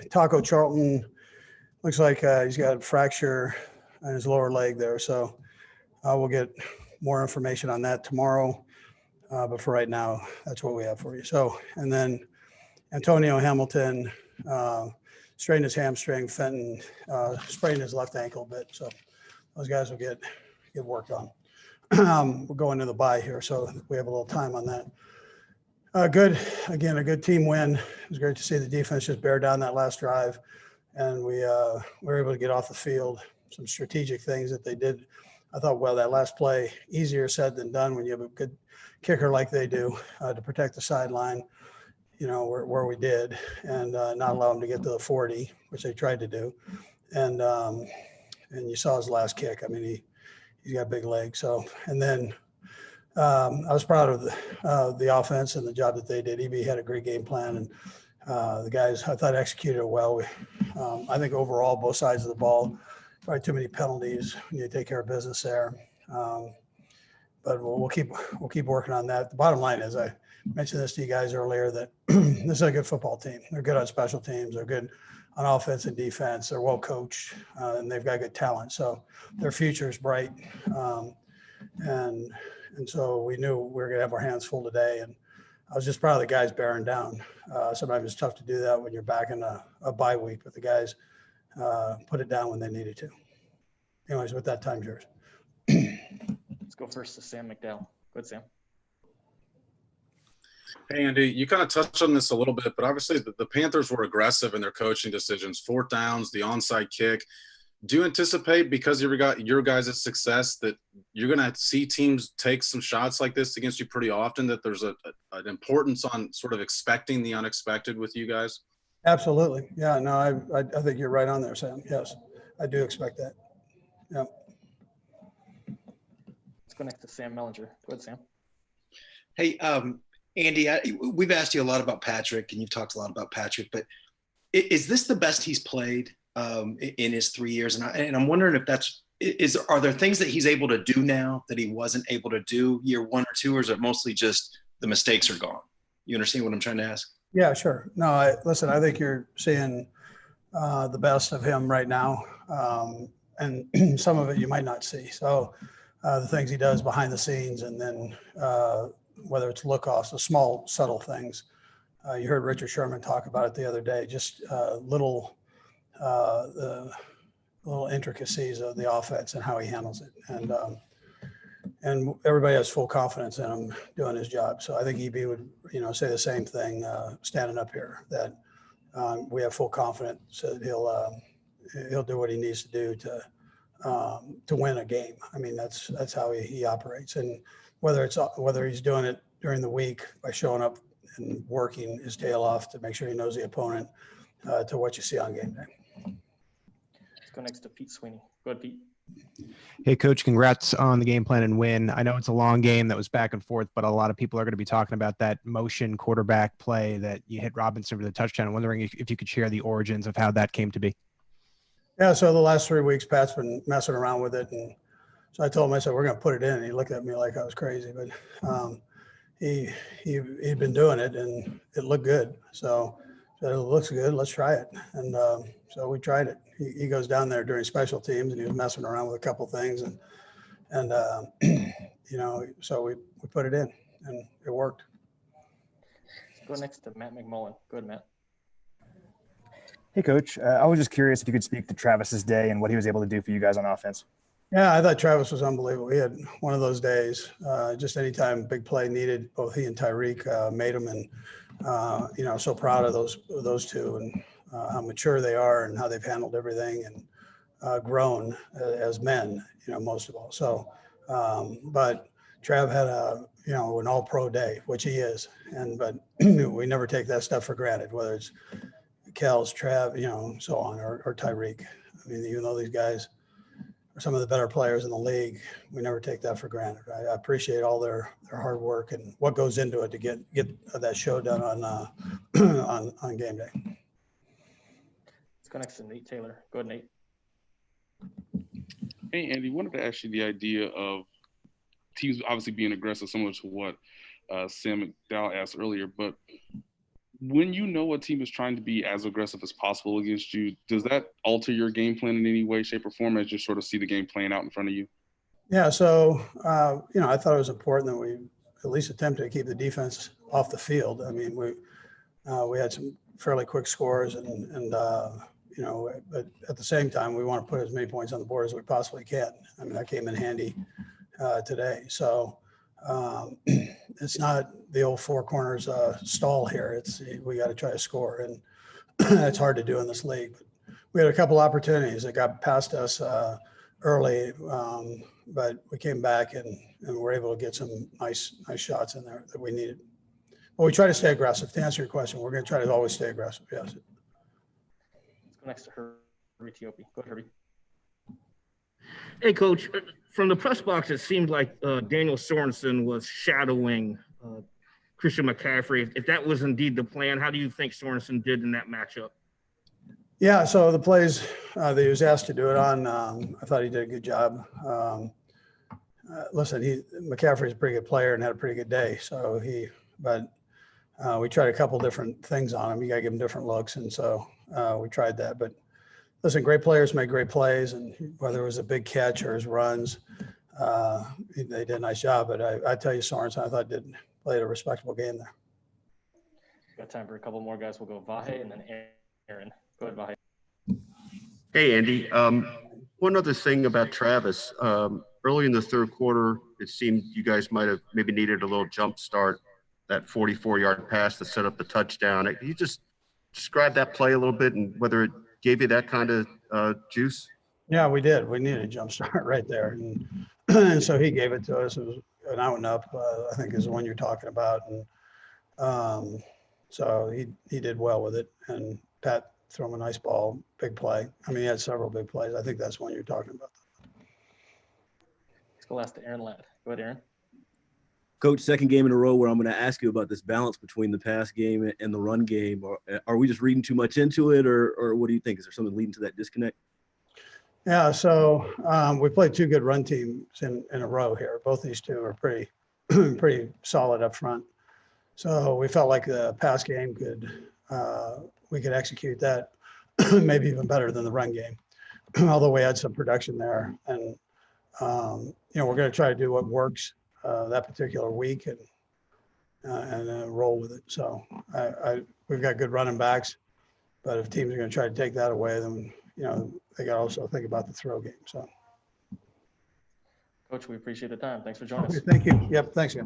Taco Charlton looks like he's got a fracture on his lower leg there. So we'll get more information on that tomorrow. But for right now, that's what we have for you. So, and then Antonio Hamilton strained his hamstring. Fenton sprained his left ankle a bit. So those guys will get worked on. We're going to the bye here, so we have a little time on that. Good. Again, a good team win. It was great to see the defense just bear down that last drive. And we were able to get off the field. Some strategic things that they did. I thought, well, that last play, easier said than done when you have a good kicker like they do to protect the sideline, where we did, and not allow them to get to the 40, which they tried to do. And you saw his last kick. I mean, he's got big legs. So, and then I was proud of the offense and the job that they did. EB had a great game plan, and the guys, I thought, executed it well. I think overall, both sides of the ball, probably too many penalties. You need to take care of business there. But we'll keep working on that. The bottom line is, I mentioned this to you guys earlier, that this is a good football team. They're good on special teams. They're good on offense and defense. They're well coached, and they've got good talent. So their future is bright. And so we knew we were going to have our hands full today. And I was just proud of the guys bearing down. Sometimes it's tough to do that when you're back in a bye week, but the guys put it down when they needed to. Anyways, with that, time's yours. Let's go first to Sam McDowell. Go ahead, Sam. Hey, Andy, you kind of touched on this a little bit, but obviously the Panthers were aggressive in their coaching decisions, 4th downs, the onside kick. Do you anticipate, because you've got your guys' success, that you're going to see teams take some shots like this against you pretty often, that there's an importance on sort of expecting the unexpected with you guys? Absolutely. Yeah, no, I think you're right on there, Sam. Yes, I do expect that. Yeah. Let's go next to Sam Mellinger. Go ahead, Sam. Hey, Andy, we've asked you a lot about Patrick, and you've talked a lot about Patrick, but is this the best he's played in his 3 years? And I'm wondering if are there things that he's able to do now that he wasn't able to do year 1 or 2, or is it mostly just the mistakes are gone? You understand what I'm trying to ask? Yeah, sure. No, listen, I think you're seeing the best of him right now. And some of it you might not see. So the things he does behind the scenes, and then whether it's look-offs, the small, subtle things. You heard Richard Sherman talk about it the other day, just the little intricacies of the offense and how he handles it. And everybody has full confidence in him doing his job. So I think EB would, say the same thing standing up here, that we have full confidence that he'll do what he needs to do to win a game. I mean, that's how he operates. And whether he's doing it during the week by showing up and working his tail off to make sure he knows the opponent, to what you see on game day. Let's go next to Pete Sweeney. Go ahead, Pete. Hey, Coach, congrats on the game plan and win. I know it's a long game that was back and forth, but a lot of people are going to be talking about that motion quarterback play that you hit Robinson for the touchdown. I'm wondering if you could share the origins of how that came to be. Yeah, so the last 3 weeks, Pat's been messing around with it. And so I told him, I said, we're going to put it in. And he looked at me like I was crazy, but he'd been doing it and it looked good. So said, it looks good, let's try it. And so we tried it. He goes down there during special teams and he was messing around with a couple things. And so we put it in and it worked. Let's go next to Matt McMullen. Go ahead, Matt. Hey, Coach. I was just curious if you could speak to Travis's day and what he was able to do for you guys on offense. Yeah, I thought Travis was unbelievable. He had one of those days. Just anytime big play needed, both he and Tyreek made them, and so proud of those two and how mature they are and how they've handled everything and grown as men. Most of all. So, but Trav had an all-pro day, which he is, but we never take that stuff for granted, whether it's Kels, Trav, so on, or Tyreek. I mean, even though these guys are some of the better players in the league, we never take that for granted. I appreciate all their hard work and what goes into it to get that show done on game day. Let's go next to Nate Taylor. Go ahead, Nate. Hey, Andy, wanted to ask you the idea of teams obviously being aggressive, similar to what Sam McDowell asked earlier, but when you know a team is trying to be as aggressive as possible against you, does that alter your game plan in any way, shape, or form as you sort of see the game playing out in front of you? Yeah, so I thought it was important that we at least attempted to keep the defense off the field. I mean, we had some fairly quick scores, and but at the same time, we want to put as many points on the board as we possibly can. I mean, that came in handy today. So it's not the old four corners stall here. We got to try to score, and that's hard to do in this league. But we had a couple opportunities that got past us early, but we came back and were able to get some nice shots in there that we needed. But we try to stay aggressive. To answer your question, we're going to try to always stay aggressive. Yes. Let's go next to Herbie Tiopi. Go ahead, Herbie. Hey, Coach. From the press box, it seemed like Daniel Sorensen was shadowing Christian McCaffrey. If that was indeed the plan, how do you think Sorensen did in that matchup? Yeah, so the plays that he was asked to do it on, I thought he did a good job. Listen, McCaffrey's a pretty good player and had a pretty good day. So we tried a couple different things on him. You got to give him different looks, and so we tried that. But listen, great players make great plays, and whether it was a big catch or his runs, they did a nice job. But I tell you, Sorensen, I thought played a respectable game there. Got time for a couple more guys. We'll go Vahe and then Aaron. Go ahead, Vahe. Hey, Andy. One other thing about Travis. Early in the third quarter, it seemed you guys might have maybe needed a little jump start, that 44-yard pass to set up the touchdown. Can you just describe that play a little bit and whether it gave you that kind of juice? Yeah, we did. We needed a jump start right there. And so he gave it to us. It was an out and up, I think is the one you're talking about. And so he did well with it. And Pat threw him a nice ball, big play. I mean, he had several big plays. I think that's one you're talking about. Let's go last to Aaron Ladd. Go ahead, Aaron. Coach, second game in a row where I'm going to ask you about this balance between the pass game and the run game. Are we just reading too much into it, or what do you think? Is there something leading to that disconnect? Yeah, so we played two good run teams in a row here. Both these two are pretty solid up front. So we felt like the pass game we could execute that maybe even better than the run game, although we had some production there. And we're going to try to do what works that particular week and roll with it. So we've got good running backs, but if teams are going to try to take that away, then they got to also think about the throw game. So, Coach, we appreciate the time. Thanks for joining us. Thank you. Yep. Thanks again.